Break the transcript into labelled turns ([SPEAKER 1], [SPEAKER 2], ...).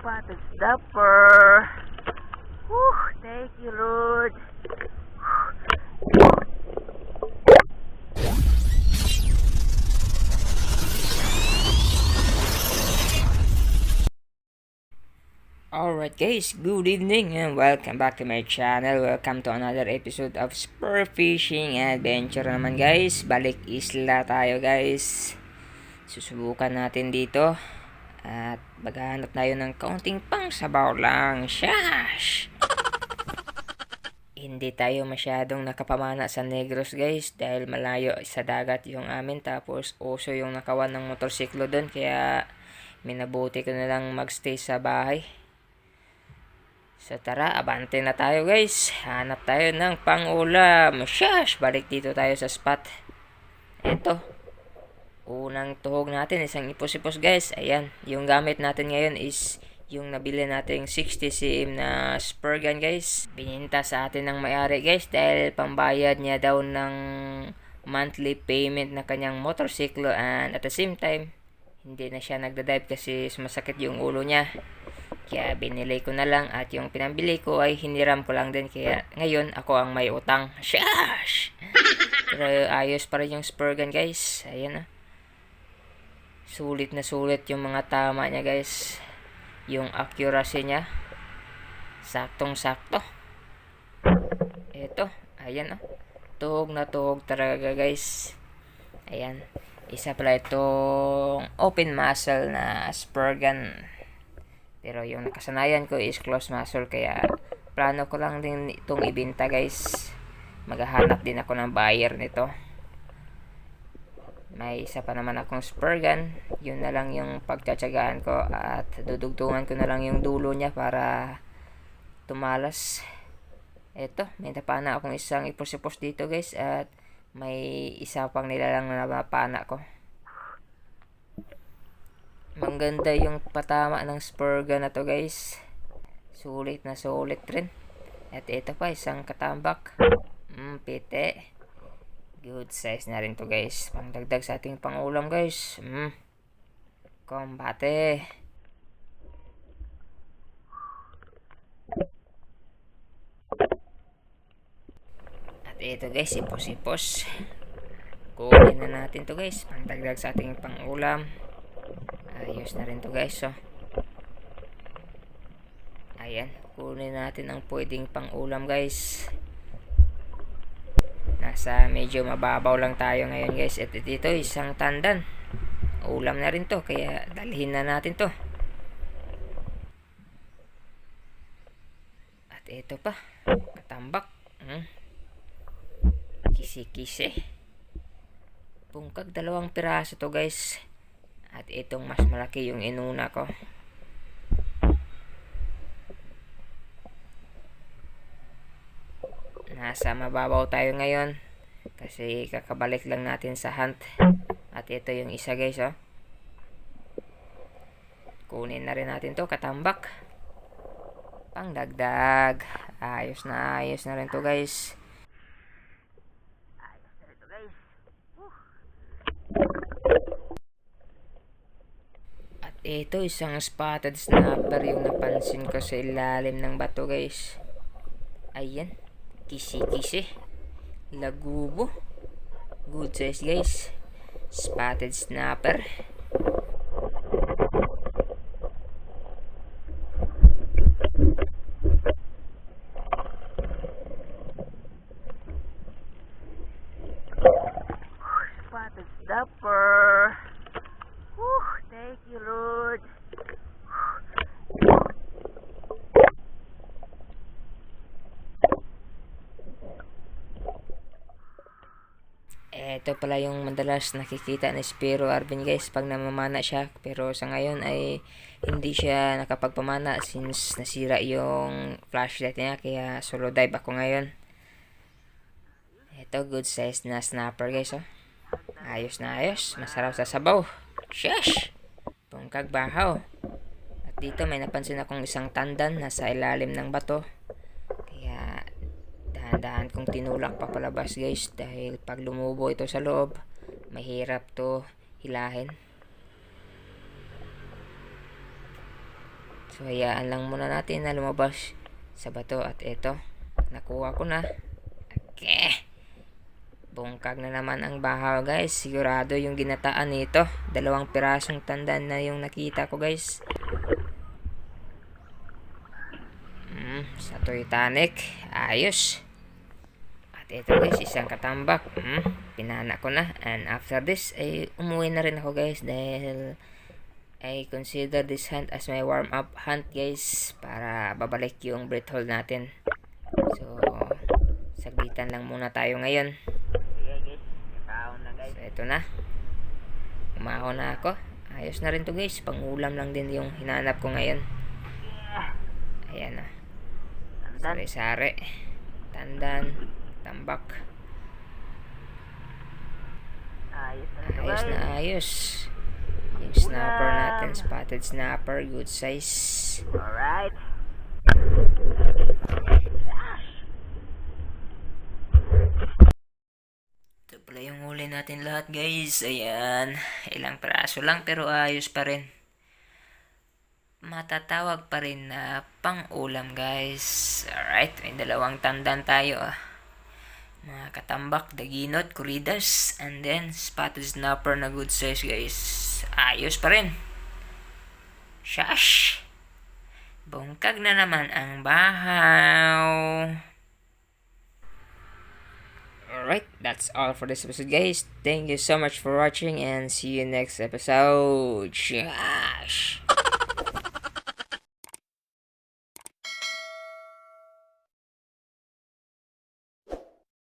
[SPEAKER 1] What is dapper? Whew, thank you, Lord.
[SPEAKER 2] Alright guys, good evening and welcome back to my channel. Welcome to another episode of Spur Fishing Adventure naman guys. Balik isla tayo guys. Susubukan natin dito. At maghahanap tayo ng kaunting pang sabaw lang. Shash! Hindi tayo masyadong nakapamana sa Negros guys. Dahil malayo sa dagat yung amin. Tapos uso yung nakawan ng motorsiklo doon. Kaya minabuti ko na lang magstay sa bahay. So tara, abante na tayo guys. Hanap tayo ng pang-ulam. Shush! Balik dito tayo sa spot. Eto. Unang tuhog natin, isang ipos-ipos guys. Ayan. Yung gamit natin ngayon is yung nabili nating 60 cm na spur gun guys. Bininta sa atin ng may-ari guys. Dahil pambayad niya daw ng monthly payment na kanyang motorsiklo. And at the same time, hindi na siya nagdadive kasi sumasakit yung ulo niya. Kaya binili ko na lang at yung pinambili ko ay hiniram ko lang din. Kaya ngayon ako ang may utang. Shash! Pero ayos pa rin yung spur gun guys. Ayan na. Sulit na sulit yung mga tama niya guys. Yung accuracy niya. Saktong sakto. Eto. Ayan o. Tuhog na tuhog talaga guys. Ayan. Isa pala itong open muzzle na spur gun. Pero yung nakasanayan ko is close muzzle. Kaya plano ko lang din itong ibenta guys. Maghahanap din ako ng buyer nito. May isa pa naman akong spur gun. Yun na lang yung pagtsatsagaan ko. At dudugtungan ko na lang yung dulo niya para tumalas. Eto, may napana akong isang ipos-ipos dito guys. At may isa pang nilalang na napana ko. Maganda yung patama ng spur gun na to guys. Sulit na sulit rin. At ito pa, isang katambak. Pite. Good size na rin to guys. Pangdagdag sa ating pangulam guys. Kombate. At ito guys, ipos-ipos. Kunin na natin to guys. Pangdagdag sa ating pangulam. Ayos na rin to guys. So, ayan. Kunin natin ang pwedeng pang-ulam guys. Nasa medyo mababaw lang tayo ngayon guys. At ito isang tandan. Ulam na rin to. Kaya dalhin na natin to. At ito pa. Katambak. Kisi-kisi. Pungkag 2 piraso to guys. At itong mas malaki yung inuna ko. Nasa mababaw tayo ngayon. Kasi kakabalik lang natin sa hunt. At ito yung isa guys oh. Kunin na rin natin to, katambak. Pangdagdag. Ayos na rin to guys. Ito isang spotted snapper yung napansin ko sa ilalim ng bato guys. Ayan. Kisi-kisi. Lagubo. Good size guys. Spotted snapper.
[SPEAKER 1] Spotted dapper. Whew, thank you, Lord.
[SPEAKER 2] Ito pala yung madalas nakikita ni Spiro Arvin guys pag namamana siya. Pero sa ngayon ay hindi siya nakapagpamana since nasira yung flashlight niya. Kaya solo dive ako ngayon. Ito good size na snapper guys oh. Ayos na ayos. Masarap sa sabaw. Shush! Pungkag bahaw. At dito may napansin akong isang tandan nasa ilalim ng bato. Kaya dahan-dahan kong tinulak pa palabas guys. Dahil pag lumubo ito sa loob, mahirap to hilahin. So hayaan lang muna natin na lumabas sa bato at ito. Nakuha ko na. Okay. Bungkag na naman ang bahaw guys. Sigurado yung ginataan nito. 2 pirasong tandan na yung nakita ko guys. Sa Titanic. Ayos. At ito guys, isang katambak. Pinana ko na. And after this, ay umuwi na rin ako guys. Dahil I consider this hunt as my warm up hunt guys. Para babalik yung breath hold natin. So, saglitan lang muna tayo ngayon. So, ito na. Umaho na ako. Ayos na rin to guys. Pangulam lang din yung hinanap ko ngayon. Ayan na. Sari-sari. Tandan. Tambak. Ayos na ayos. Yung snapper natin. Spotted snapper. Good size.
[SPEAKER 1] Alright.
[SPEAKER 2] Ito pala yung huli natin lahat guys. Ayan. Ilang peraso lang pero ayos pa rin. Matatawag pa rin na pang-ulam guys. Alright. May 2 tandan tayo mga katambak, daginot, kuridas, and then spotted snapper na good size guys. Ayos pa rin. Shash! Bungkag na naman ang bahaw. Alright, that's all for this episode guys. Thank you so much for watching and see you next episode. Shash!